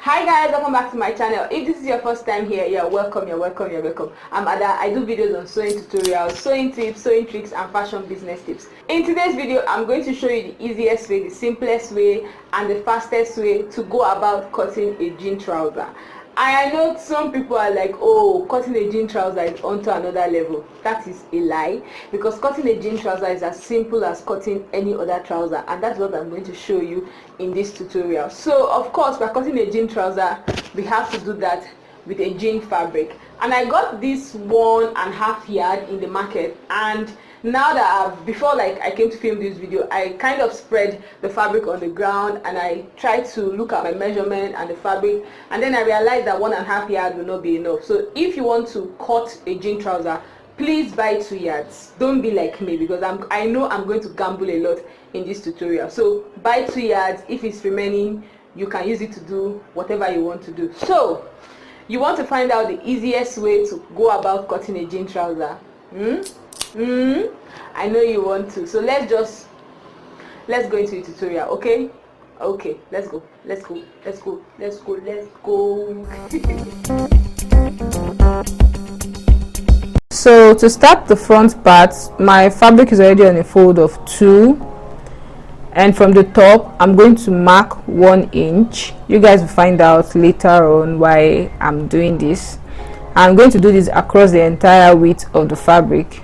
Hi guys, welcome back to my channel. If this is your first time here, you're welcome. I'm Ada. I do videos on sewing tutorials, sewing tips, sewing tricks and fashion business tips. In today's video, I'm going to show you the easiest way, the simplest way and the fastest way to go about cutting a jean trouser. I know some people are like, oh, cutting a jean trouser is onto another level. That is a lie, because cutting a jean trouser is as simple as cutting any other trouser, and that's what I'm going to show you in this tutorial. So of course, by cutting a jean trouser, we have to do that with a jean fabric, and I got this 1.5 yard in the market. And now that before I came to film this video, I kind of spread the fabric on the ground and I tried to look at my measurement and the fabric, and then I realized that 1.5 yards will not be enough. So if you want to cut a jean trouser, please buy 2 yards. Don't be like me, because I know I'm going to gamble a lot in this tutorial. So buy 2 yards. If it's remaining, you can use it to do whatever you want to do. So you want to find out the easiest way to go about cutting a jean trouser. I know you want to. So let's go into the tutorial. Okay, let's go. So to start the front part, my fabric is already on a fold of 2, and from the top I'm going to mark 1 inch. You guys will find out later on why I'm doing this. I'm going to do this across the entire width of the fabric.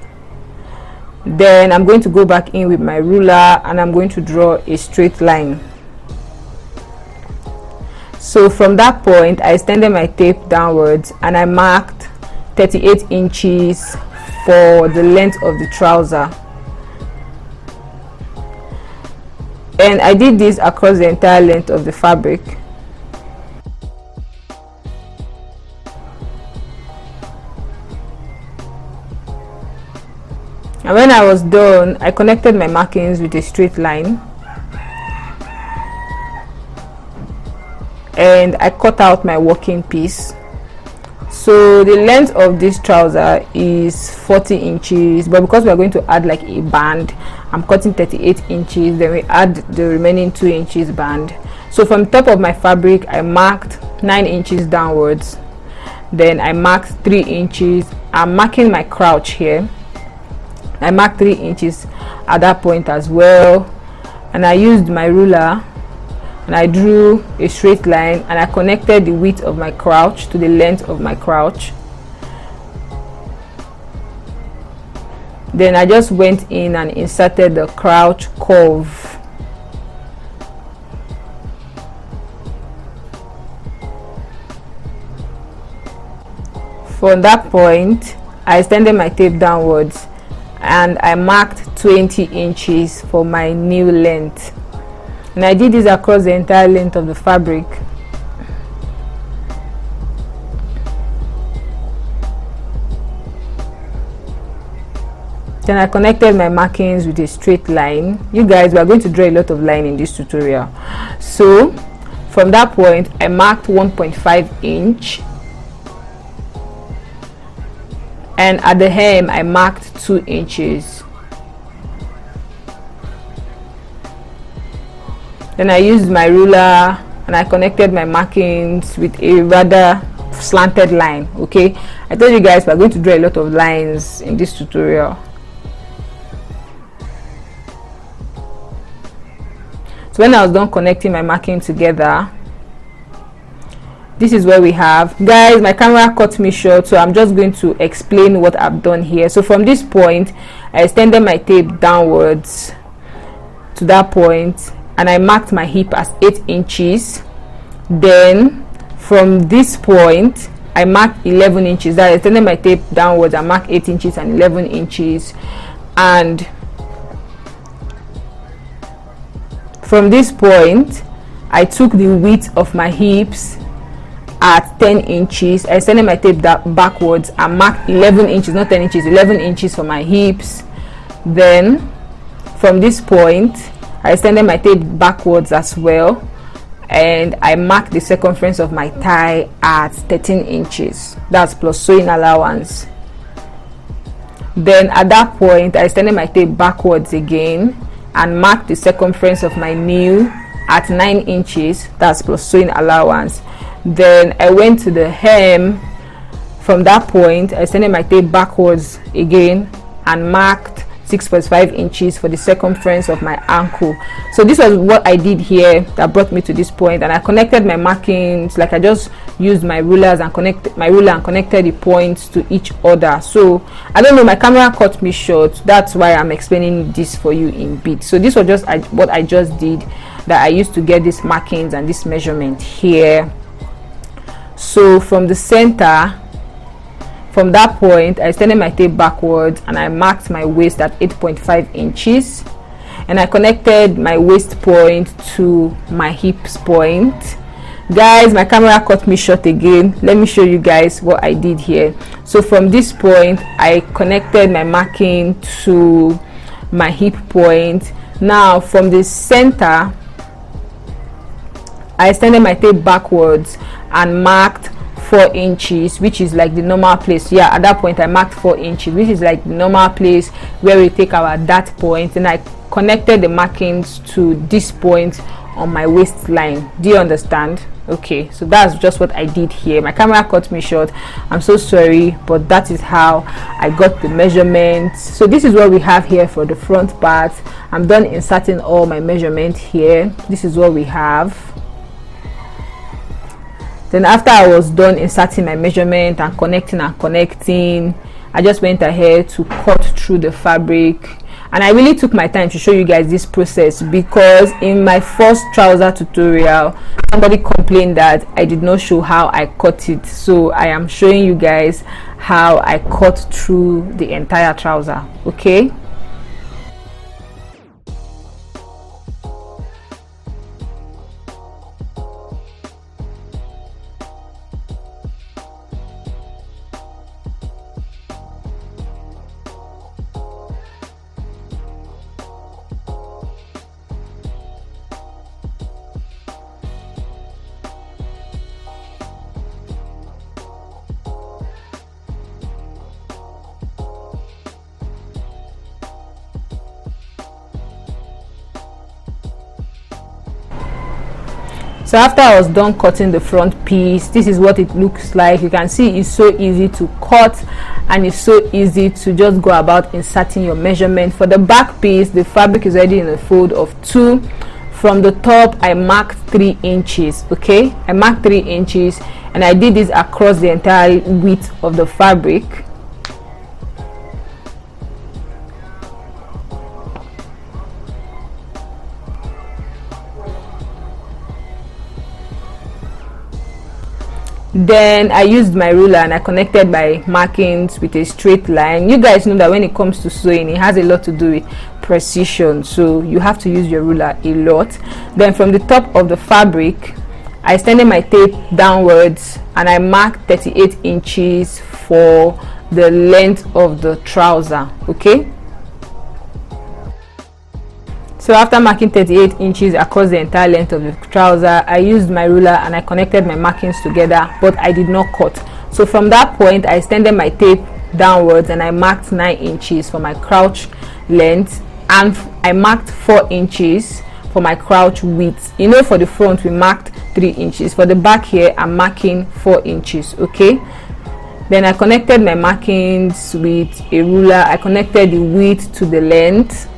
Then I'm going to go back in with my ruler and I'm going to draw a straight line. So from that point, I extended my tape downwards and I marked 38 inches for the length of the trouser. And I did this across the entire length of the fabric. And when I was done, I connected my markings with a straight line and I cut out my working piece. So the length of this trouser is 40 inches, but because we are going to add like a band, I'm cutting 38 inches, then we add the remaining 2 inches band. So from the top of my fabric, I marked 9 inches downwards, then I marked 3 inches. I'm marking my crouch here. I marked 3 inches at that point as well, and I used my ruler and I drew a straight line and I connected the width of my crouch to the length of my crouch. Then I just went in and inserted the crouch curve. From that point, I extended my tape downwards and I marked 20 inches for my new length, and I did this across the entire length of the fabric. Then I connected my markings with a straight line. You guys, we are going to draw a lot of line in this tutorial. So from that point, I marked 1.5 inch, and at the hem I marked 2 inches. Then I used my ruler and I connected my markings with a rather slanted line. Okay, I told you guys we're going to draw a lot of lines in this tutorial. So when I was done connecting my marking together, this is where we have, guys, my camera cut me short, so I'm just going to explain what I've done here. So from this point, I extended my tape downwards to that point and I marked my hip as 8 inches. Then from this point, I marked 11 inches. That I extended my tape downwards, I marked 8 inches and 11 inches. And from this point, I took the width of my hips at 10 inches. I extended my tape backwards and marked 11 inches, not 10 inches, 11 inches for my hips. Then from this point, I extended my tape backwards as well and I marked the circumference of my thigh at 13 inches. That's plus sewing allowance. Then at that point, I extended my tape backwards again and marked the circumference of my knee at 9 inches. That's plus sewing allowance. Then I went to the hem. From that point, I extended my tape backwards again and marked 6.5 inches for the circumference of my ankle. So this was what I did here that brought me to this point, and I connected my markings. Like, I just used my rulers and connected the points to each other. So I don't know, my camera cut me short, that's why I'm explaining this for you in bits. So this was just what I just did, that I used to get these markings and this measurement here. So from the center, from that point, I extended my tape backwards and I marked my waist at 8.5 inches, and I connected my waist point to my hips point. Guys, my camera cut me short again. Let me show you guys what I did here. So from this point, I connected my marking to my hip point. Now from the center, I extended my tape backwards and marked 4 inches, which is like the normal place. Yeah, at that point I marked 4 inches, which is like the normal place where we take our dart point, and I connected the markings to this point on my waistline. Do you understand? Okay, so that's just what I did here. My camera cut me short, I'm so sorry, but that is how I got the measurements. So this is what we have here for the front part. I'm done inserting all my measurements here. This is what we have. Then after I was done inserting my measurement and connecting, I just went ahead to cut through the fabric. And I really took my time to show you guys this process, because in my first trouser tutorial somebody complained that I did not show how I cut it. So I am showing you guys how I cut through the entire trouser. Okay, so after I was done cutting the front piece, this is what it looks like. You can see it's so easy to cut, and it's so easy to just go about inserting your measurement. For the back piece, the fabric is already in a fold of 2. From the top, I marked 3 inches. Okay, I marked 3 inches, and I did this across the entire width of the fabric. Then I used my ruler and I connected my markings with a straight line. You guys know that when it comes to sewing, it has a lot to do with precision, so you have to use your ruler a lot. Then from the top of the fabric, I extended my tape downwards and I marked 38 inches for the length of the trouser. Okay, so after marking 38 inches across the entire length of the trouser, I used my ruler and I connected my markings together, but I did not cut. So from that point, I extended my tape downwards and I marked 9 inches for my crouch length, and I marked 4 inches for my crouch width. You know, for the front we marked 3 inches. For the back here, I'm marking 4 inches. Okay, then I connected my markings with a ruler. I connected the width to the length.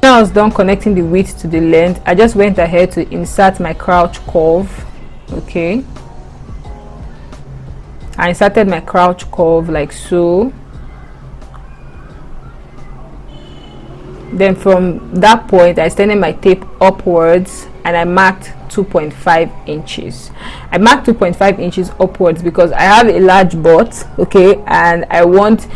When I was done connecting the width to the length, I just went ahead to insert my crouch curve. Okay, I inserted my crouch curve like so. Then from that point, I extended my tape upwards and I marked 2.5 inches. I marked 2.5 inches upwards because I have a large butt, okay, and I want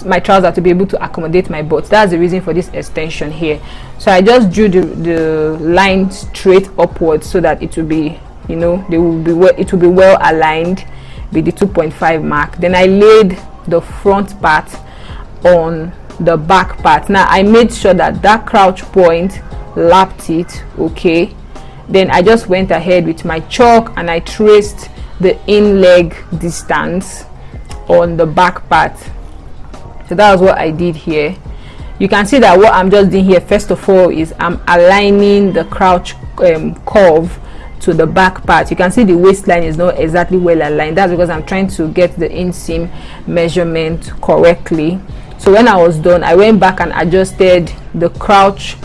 my trouser to be able to accommodate my butt. That's the reason for this extension here. So I just drew the line straight upwards so that it will be, you know, it will be well aligned with the 2.5 mark. Then I laid the front part on the back part. Now I made sure that that crouch point lapped it. Okay, then I just went ahead with my chalk and I traced the in leg distance on the back part. So that was what I did here. you can see that what I'm just doing here, first of all, is I'm aligning the crouch curve to the back part. You can see the waistline is not exactly well aligned. That's because I'm trying to get the inseam measurement correctly. So when I was done, I went back and adjusted the crouch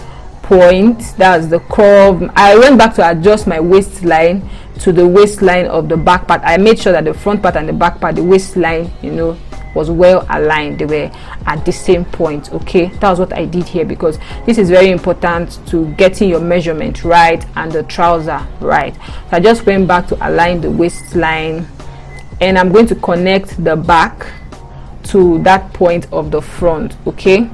point, that's the curve. I went back to adjust my waistline to the waistline of the back part. I made sure that the front part and the back part, the waistline, you know, was well aligned. They were at the same point. Okay, that was what I did here, because this is very important to getting your measurement right and the trouser right. So I just went back to align the waistline, and I'm going to connect the back to that point of the front. Okay,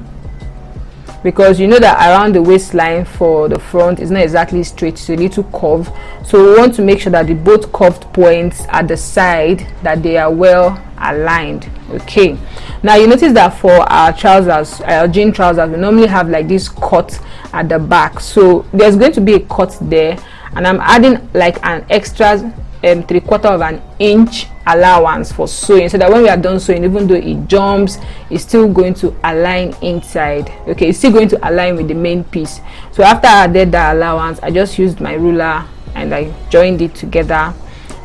because you know that around the waistline for the front is not exactly straight, it's a little curve. So we want to make sure that the both curved points at the side, that they are well aligned. Okay, now you notice that for our trousers, our jean trousers, we normally have like this cut at the back. So there's going to be a cut there, and I'm adding like an extra 3/4 of an inch allowance for sewing, so that when we are done sewing, even though it jumps, it's still going to align inside. Okay, it's still going to align with the main piece. So after I added that allowance, I just used my ruler and I joined it together.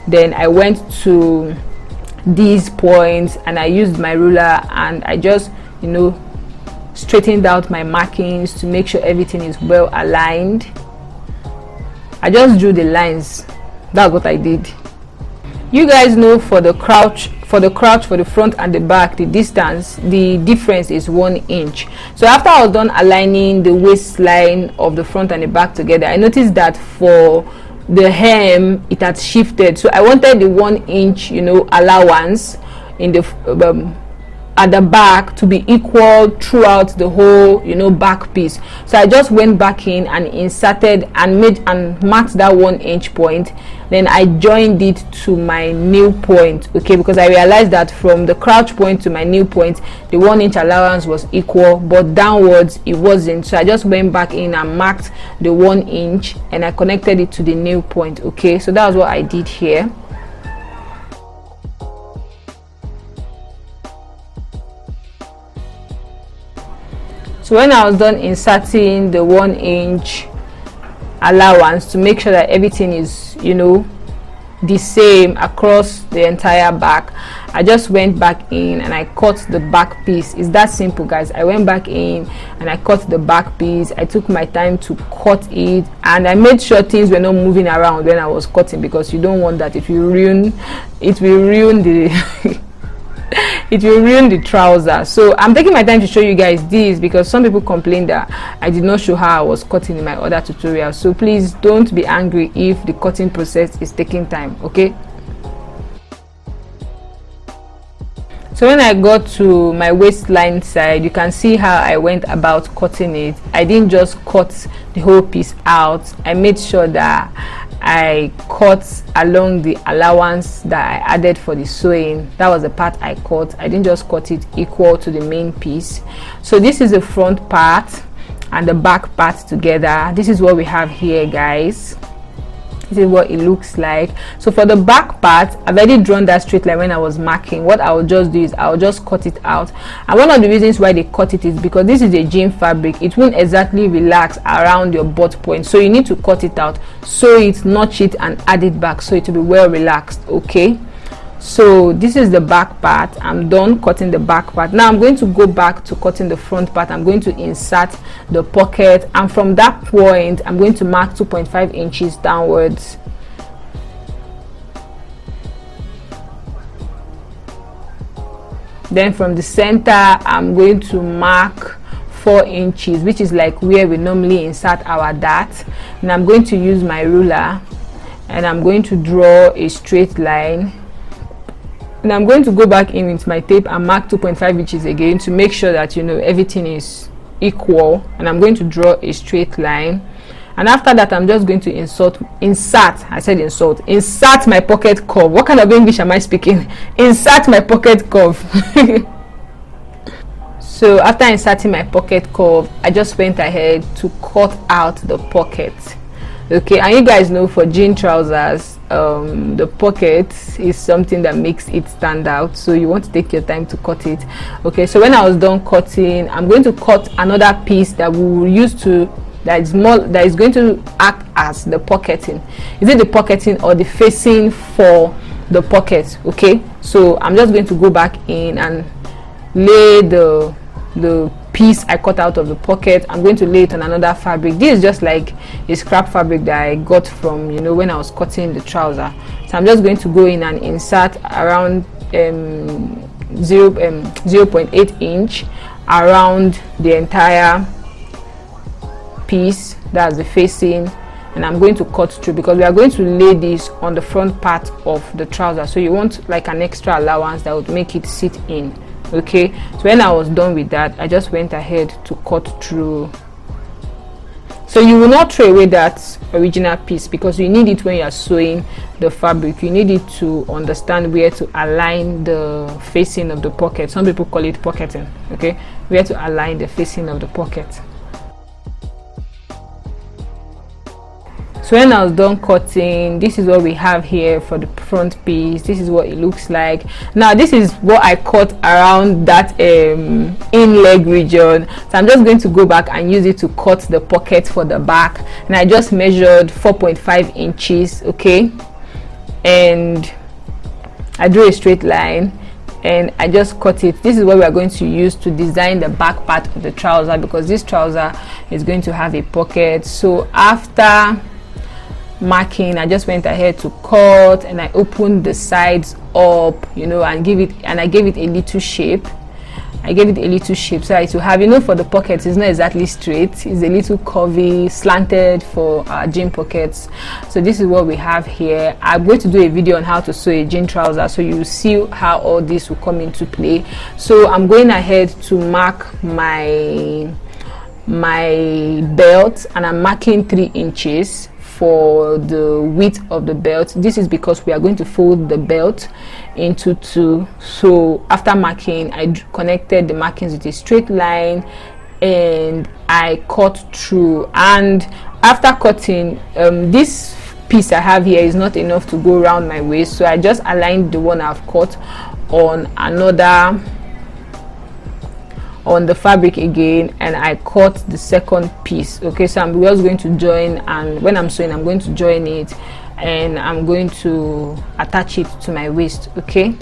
Then I went to these points and I used my ruler and I just, you know, straightened out my markings to make sure everything is well aligned. I just drew the lines. That's what I did. You guys know for the crouch, for the front and the back, the distance, the difference is 1 inch. So after I was done aligning the waistline of the front and the back together, I noticed that for the hem it had shifted. So I wanted the 1 inch, you know, allowance in the at the back to be equal throughout the whole, you know, back piece. So I just went back in and inserted and made and marked that 1 inch point. Then I joined it to my nail point. Okay, because I realized that from the crouch point to my nail point, the 1 inch allowance was equal, but downwards it wasn't. So I just went back in and marked the 1 inch and I connected it to the nail point. Okay, so that was what I did here. So when I was done inserting the 1 inch allowance to make sure that everything is, you know, the same across the entire back, I just went back in and I cut the back piece. It's that simple, guys. I went back in and I cut the back piece. I took my time to cut it and I made sure things were not moving around when I was cutting, because you don't want that. It will ruin the it will ruin the trouser. So I'm taking my time to show you guys this, because some people complained that I did not show how I was cutting in my other tutorial. So please don't be angry if the cutting process is taking time. Okay, so when I got to my waistline side, you can see how I went about cutting it. I didn't just cut the whole piece out. I made sure that I cut along the allowance that I added for the sewing. That was the part I cut. I didn't just cut it equal to the main piece. So this is the front part and the back part together. This is what we have here, guys. This is what it looks like. So for the back part, I've already drawn that straight line when I was marking. What I will just do is I'll just cut it out. And one of the reasons why they cut it is because this is a jean fabric. It won't exactly relax around your butt point, so you need to cut it out, sew it, notch it and add it back so it will be well relaxed. Okay, so this is the back part. I'm done cutting the back part. Now I'm going to go back to cutting the front part. I'm going to insert the pocket, and from that point I'm going to mark 2.5 inches downwards. Then from the center I'm going to mark 4 inches, which is like where we normally insert our dart. And I'm going to use my ruler and I'm going to draw a straight line. And I'm going to go back in with my tape and mark 2.5 inches again to make sure that, you know, everything is equal. And I'm going to draw a straight line. And after that, I'm just going to insert my pocket curve. What kind of English am I speaking? Insert my pocket curve. So after inserting my pocket curve, I just went ahead to cut out the pocket. Okay, and you guys know for jean trousers, the pocket is something that makes it stand out, so you want to take your time to cut it. Okay, so when I was done cutting, I'm going to cut another piece that we will use to that is going to act as the pocketing. Is it the pocketing or the facing for the pocket? Okay, so I'm just going to go back in and lay the piece I cut out of the pocket. I'm going to lay it on another fabric. This is just like a scrap fabric that I got from, you know, when I was cutting the trouser. So I'm just going to go in and insert around 0.8 inch around the entire piece, that's the facing, and I'm going to cut through because we are going to lay this on the front part of the trouser, so you want like an extra allowance that would make it sit in. Okay, so when I was done with that, I just went ahead to cut through. So you will not throw away that original piece because you need it when you are sewing the fabric. You need it to understand where to align the facing of the pocket. Some people call it pocketing. Okay, where to align the facing of the pocket. So when I was done cutting, this is what we have here for the front piece. This is what it looks like. Now this is what I cut around that in leg region, so I'm just going to go back and use it to cut the pocket for the back, and I just measured 4.5 inches. Okay, and I drew a straight line and I just cut it. This is what we are going to use to design the back part of the trouser, because this trouser is going to have a pocket. So after marking, I just went ahead to cut, and I opened the sides up, you know, and I gave it a little shape. I gave it a little shape so it will have, you know, for the pockets it's not exactly straight, it's a little curvy, slanted for our jean pockets. So this is what we have here. I'm going to do a video on how to sew a jean trouser, so you will see how all this will come into play. So I'm going ahead to mark my belt, and I'm marking 3 inches for the width of the belt. This is because we are going to fold the belt into 2. So after marking, I connected the markings with a straight line and I cut through. And after cutting, this piece I have here is not enough to go around my waist, so I just aligned the one I've cut on another on the fabric again, and I cut the second piece. Okay, so I'm just going to join, and when I'm sewing I'm going to join it and I'm going to attach it to my waist. Okay,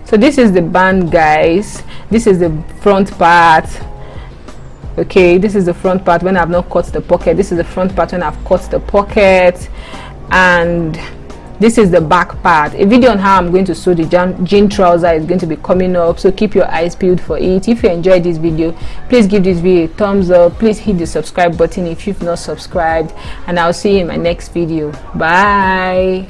so this is the band, guys. This is the front part. Okay, this is the front part when I've not cut the pocket. This is the front part when I've cut the pocket, and this is the back part. A video on how I'm going to sew the jean trouser is going to be coming up, so keep your eyes peeled for it. If you enjoyed this video, please give this video a thumbs up. Please hit the subscribe button if you've not subscribed, and I'll see you in my next video. Bye.